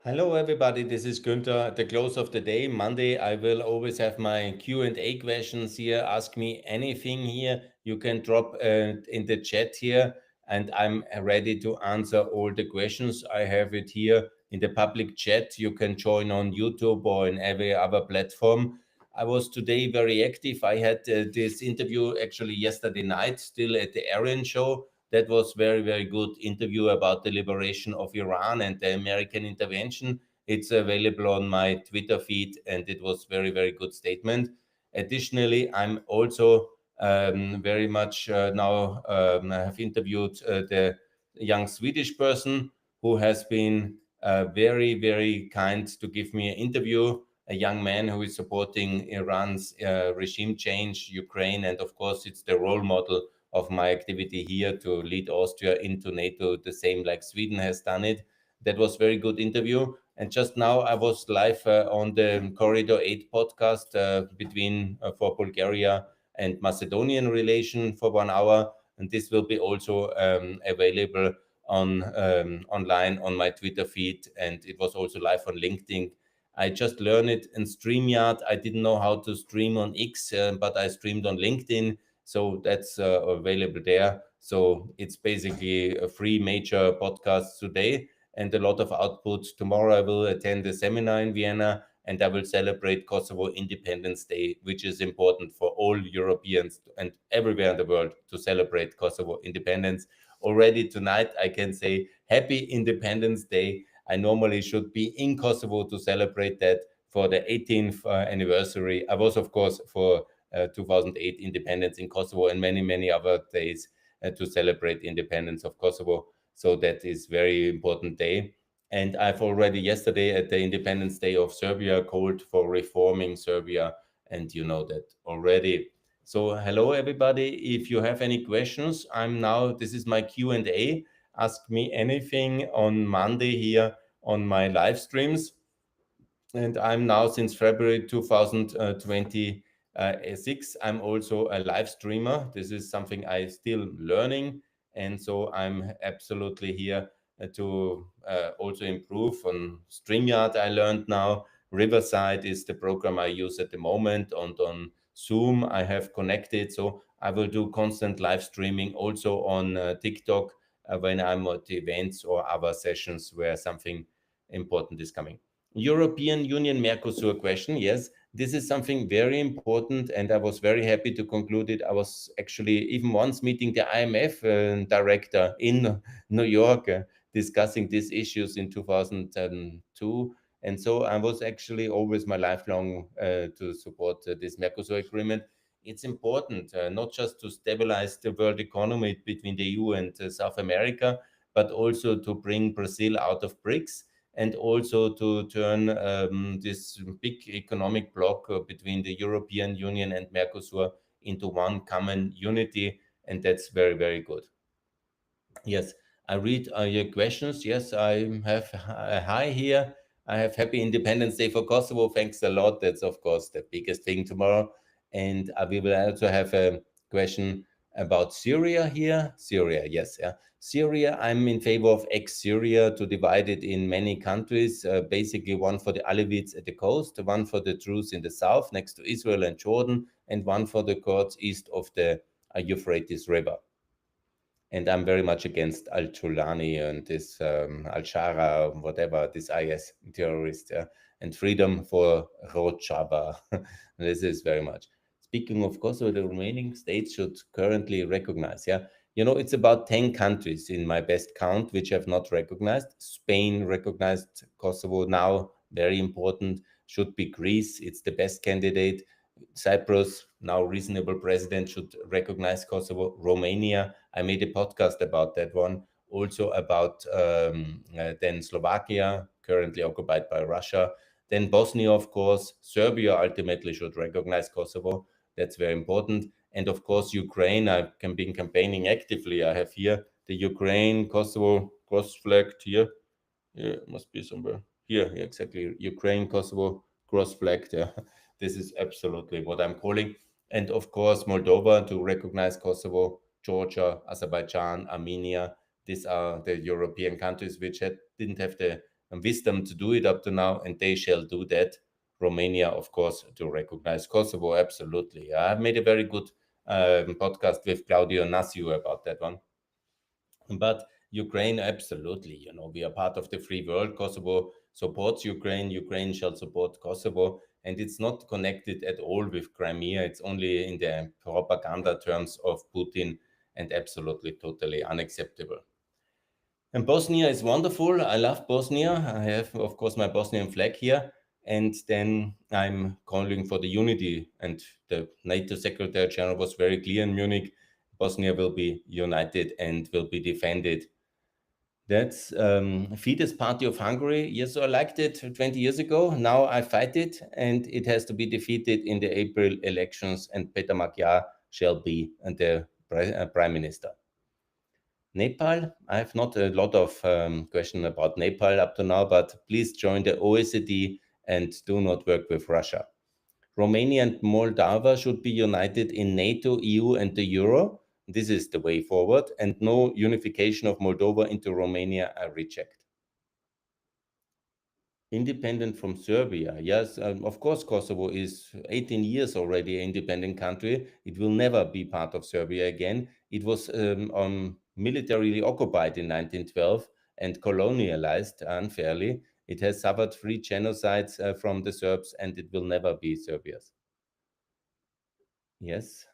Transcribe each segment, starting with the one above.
Hello, everybody. This is Günther. At the close of the day, Monday, I will always have my Q&A questions here. Ask me anything here. You can drop in the chat here, and I'm ready to answer all the questions. I have it here in the public chat. You can join on YouTube or in every other platform. I was today very active. I had this interview actually yesterday night, still at the Arian show. That was very good interview about the liberation of Iran and the American intervention. It's available on my Twitter feed, and it was very good statement. Additionally, I'm also very much now I have interviewed the young Swedish person who has been very kind to give me an interview, a young man who is supporting Iran's regime change, Ukraine, and of course it's the role model of my activity here to lead Austria into NATO, the same like Sweden has done it. That was very good interview. And just now I was live on the Corridor 8 podcast between for Bulgaria and Macedonian relation for 1 hour. And this will be also available on online on my Twitter feed. And it was also live on LinkedIn. I just learned it in StreamYard. I didn't know how to stream on X, but I streamed on LinkedIn, so that's available there. So it's basically a free major podcast today and a lot of output. Tomorrow I will attend a seminar in Vienna and I will celebrate Kosovo Independence Day, which is important for all Europeans and everywhere in the world to celebrate Kosovo independence. Already tonight I can say Happy Independence Day. I normally should be in Kosovo to celebrate that for the 18th anniversary. I was, of course, for 2008 independence in Kosovo and many other days to celebrate independence of Kosovo. So that is very important day. And I've already yesterday at the Independence Day of Serbia called for reforming Serbia, and you know that already. So hello everybody. If you have any questions, this is my Q&A. Ask me anything on Monday here on my live streams. And I'm now since February 2026. I'm also a live streamer. This is something I still learning, and so I'm absolutely here to also improve on StreamYard. I learned now. Riverside is the program I use at the moment, and on Zoom I have connected. So I will do constant live streaming also on TikTok when I'm at events or other sessions where something important is coming. European Union Mercosur question. Yes, this is something very important, and I was very happy to conclude it. I was actually even once meeting the IMF director in New York discussing these issues in 2002. And so I was actually always my lifelong to support this Mercosur agreement. It's important not just to stabilize the world economy between the EU and South America, but also to bring Brazil out of BRICS and also to turn this big economic bloc between the European Union and Mercosur into one common unity. And that's very good. Yes, I read your questions. Yes, I have a hi here. I have Happy Independence Day for Kosovo. Thanks a lot. That's, of course, the biggest thing tomorrow. And we will also have a question about Syria here. Syria, yes. Yeah. Syria, I'm in favor of ex-Syria to divide it in many countries, basically one for the Alevites at the coast, one for the Druze in the south next to Israel and Jordan, and one for the Kurds east of the Euphrates River. And I'm very much against Al-Chulani and this Al-Shara, whatever, this IS terrorist, and freedom for Rojava. This is very much. Speaking of Kosovo, the remaining states should currently recognize, yeah. You know, it's about 10 countries in my best count which have not recognized. Spain recognized Kosovo now, very important. Should be Greece, it's the best candidate. Cyprus, now reasonable president, should recognize Kosovo. Romania, I made a podcast about that one. Also about then Slovakia, currently occupied by Russia. Then Bosnia, of course. Serbia ultimately should recognize Kosovo. That's very important. And of course, Ukraine, I've been campaigning actively. I have here the Ukraine, Kosovo cross-flagged here. Yeah, it must be somewhere. Here, yeah, exactly. Ukraine, Kosovo cross-flagged. Yeah. This is absolutely what I'm calling. And of course, Moldova to recognize Kosovo, Georgia, Azerbaijan, Armenia. These are the European countries which didn't have the wisdom to do it up to now, and they shall do that. Romania, of course, to recognize Kosovo, absolutely. I've made a very good podcast with Claudio Nassiu about that one. But Ukraine, absolutely, we are part of the free world. Kosovo supports Ukraine. Ukraine shall support Kosovo. And it's not connected at all with Crimea. It's only in the propaganda terms of Putin, and absolutely, totally unacceptable. And Bosnia is wonderful. I love Bosnia. I have, of course, my Bosnian flag here. And then I'm calling for the unity. And the NATO Secretary General was very clear in Munich. Bosnia will be united and will be defended. That's Fidesz Party of Hungary. Yes, so I liked it 20 years ago. Now I fight it, and it has to be defeated in the April elections, and Peter Magyar shall be the prime minister. Nepal, I have not a lot of question about Nepal up to now, but please join the OECD and do not work with Russia. Romania and Moldova should be united in NATO, EU, and the Euro. This is the way forward, and no unification of Moldova into Romania, I reject. Independent from Serbia, yes, of course, Kosovo is 18 years already an independent country. It will never be part of Serbia again. It was militarily occupied in 1912 and colonialized unfairly. It has suffered 3 genocides from the Serbs, and it will never be Serbia's. Yes,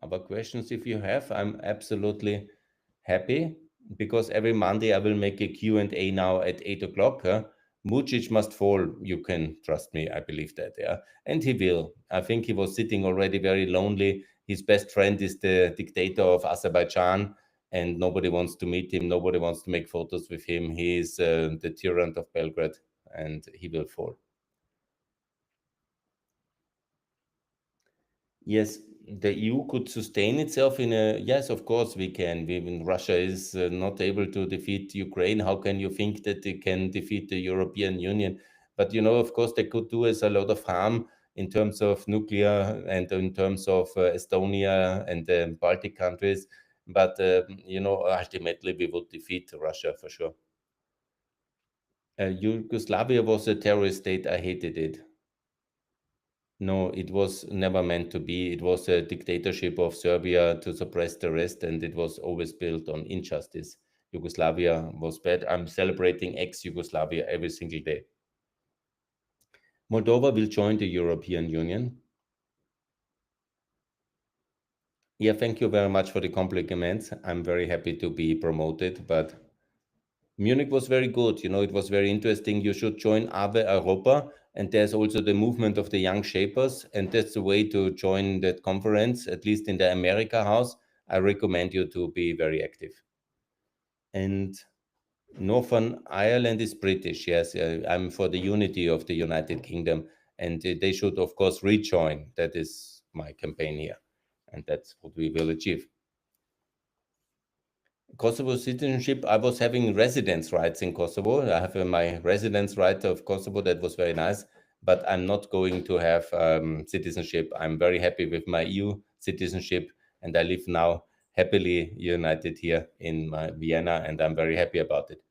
other questions if you have, I'm absolutely happy, because every Monday I will make a Q&A now at 8 o'clock. Vucic must fall. You can trust me. I believe that. Yeah. And he will. I think he was sitting already very lonely. His best friend is the dictator of Azerbaijan, and nobody wants to meet him. Nobody wants to make photos with him. He is the tyrant of Belgrade, and he will fall. Yes, the EU could sustain itself in a, yes, of course we can. When Russia is not able to defeat Ukraine, how can you think that they can defeat the European Union? But of course, they could do us a lot of harm in terms of nuclear and in terms of Estonia and the Baltic countries. But ultimately we would defeat Russia for sure. Yugoslavia was a terrorist state. I hated it. No, it was never meant to be. It was a dictatorship of Serbia to suppress the rest, and it was always built on injustice. Yugoslavia was bad. I'm celebrating ex-Yugoslavia every single day. Moldova will join the European Union. Yeah, thank you very much for the compliments. I'm very happy to be promoted, but Munich was very good. It was very interesting. You should join Ave Europa, and there's also the movement of the young shapers, and that's the way to join that conference, at least in the America House. I recommend you to be very active. And Northern Ireland is British. Yes, I'm for the unity of the United Kingdom, and they should, of course, rejoin. That is my campaign here, and that's what we will achieve. Kosovo citizenship, I was having residence rights in Kosovo. I have my residence right of Kosovo. That was very nice, but I'm not going to have citizenship. I'm very happy with my EU citizenship, and I live now happily united here in Vienna, and I'm very happy about it.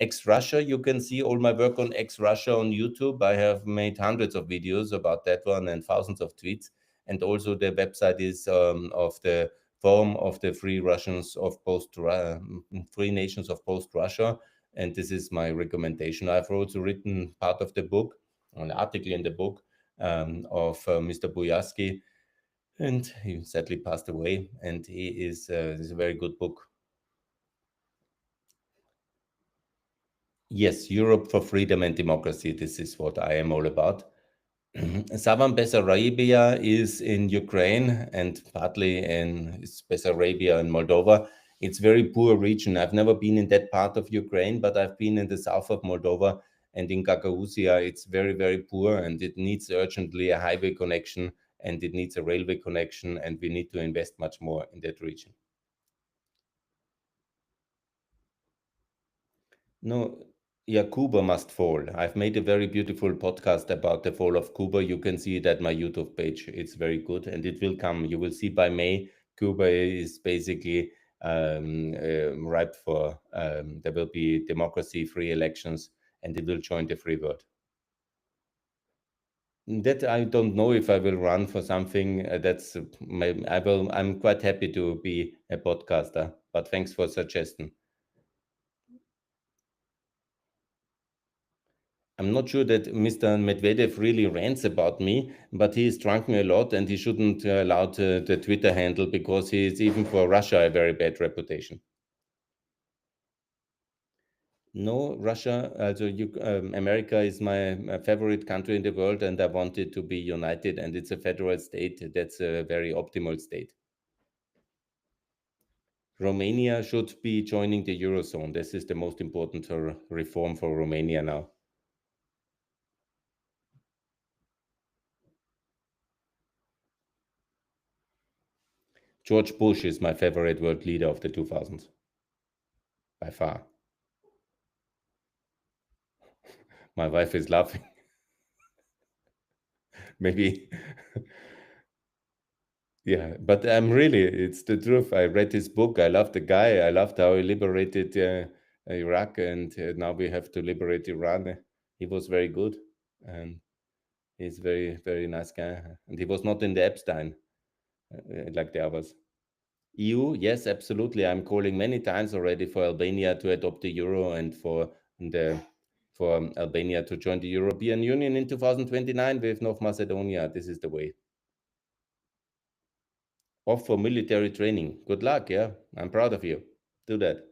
Ex-Russia, you can see all my work on Ex-Russia on YouTube. I have made hundreds of videos about that one and thousands of tweets. And also the website is of the Forum of the Free Russians of Free Nations of Post-Russia. And this is my recommendation. I've also written part of the book, an article in the book of Mr. Buyarsky, and he sadly passed away. And he is this is a very good book. Yes, Europe for freedom and democracy. This is what I am all about. Southern Bessarabia is in Ukraine and partly in Bessarabia in Moldova. It's very poor region. I've never been in that part of Ukraine, but I've been in the south of Moldova and in Gagauzia. It's very, very poor, and it needs urgently a highway connection, and it needs a railway connection, and we need to invest much more in that region. No, yeah, Cuba must fall. I've made a very beautiful podcast about the fall of Cuba. You can see it at my YouTube page. It's very good, and it will come. You will see by May, Cuba is basically ripe for. There will be democracy, free elections, and it will join the free world. That I don't know if I will run for something. I'm quite happy to be a podcaster, but thanks for suggestion. I'm not sure that Mr. Medvedev really rants about me, but he is drunken a lot and he shouldn't allow the Twitter handle because he is even for Russia a very bad reputation. No, Russia, America is my favorite country in the world, and I want it to be united, and it's a federal state. That's a very optimal state. Romania should be joining the Eurozone. This is the most important reform for Romania now. George Bush is my favorite world leader of the 2000s, by far. My wife is laughing. Maybe. Yeah, but it's the truth. I read his book. I love the guy. I loved how he liberated Iraq, and now we have to liberate Iran. He was very good, and he's very, very nice guy. And he was not in the Epstein like the others. EU, yes, absolutely. I'm calling many times already for Albania to adopt the euro and for Albania to join the European Union in 2029 with North Macedonia. This is the way. Off for military training. Good luck, yeah. I'm proud of you. Do that.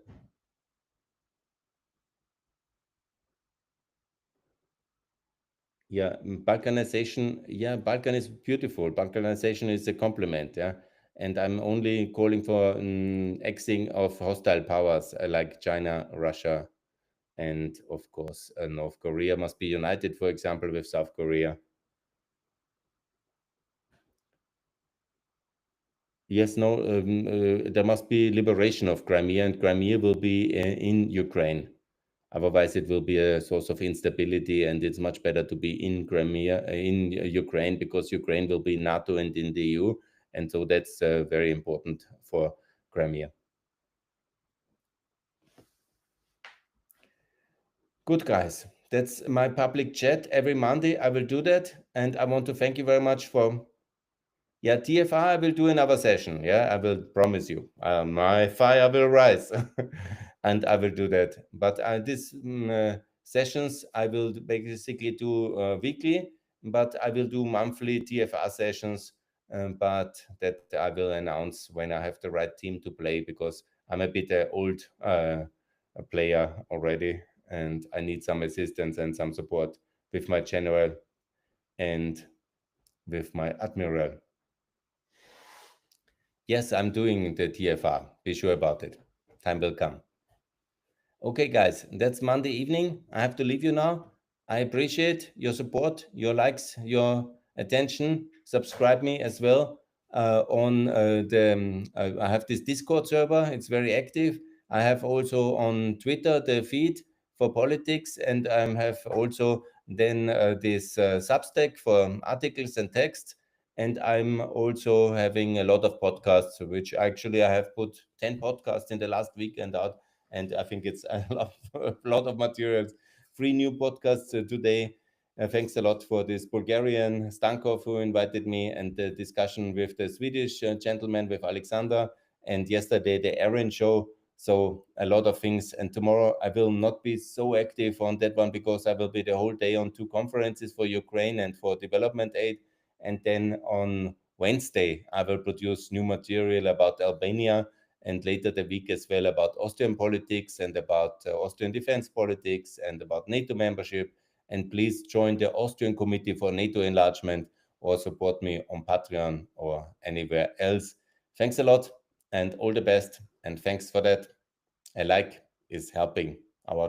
Yeah, Balkanization. Yeah, Balkan is beautiful. Balkanization is a compliment, yeah. And I'm only calling for axing of hostile powers like China, Russia, and of course, North Korea must be united, for example, with South Korea. Yes, no, there must be liberation of Crimea, and Crimea will be in Ukraine. Otherwise, it will be a source of instability, and it's much better to be in Crimea, in Ukraine, because Ukraine will be NATO and in the EU, and so that's very important for Crimea. Good, guys. That's my public chat every Monday. I will do that, and I want to thank you very much for. Yeah, TFR, I will do another session. Yeah, I will promise you. My fire will rise, and I will do that. But these sessions I will basically do weekly, but I will do monthly TFR sessions. But that I will announce when I have the right team to play, because I'm a bit old a player already, and I need some assistance and some support with my general and with my admiral. Yes, I'm doing the TFR. Be sure about it. Time will come. Okay, guys, that's Monday evening. I have to leave you now. I appreciate your support, your likes, your attention. Subscribe me as well on I have this Discord server. It's very active. I have also on Twitter the feed for politics, and I have also then this Substack for articles and text. And I'm also having a lot of podcasts, which actually I have put 10 podcasts in the last weekend out, and I think it's a lot of materials. 3 new podcasts today. Thanks a lot for this Bulgarian Stankov who invited me, and the discussion with the Swedish gentleman with Alexander, and yesterday the Aaron show. So a lot of things. And tomorrow I will not be so active on that one, because I will be the whole day on 2 conferences for Ukraine and for development aid. And then on Wednesday, I will produce new material about Albania, and later the week as well about Austrian politics and about Austrian defense politics and about NATO membership. And please join the Austrian Committee for NATO Enlargement, or support me on Patreon or anywhere else. Thanks a lot and all the best. And thanks for that. A like is helping our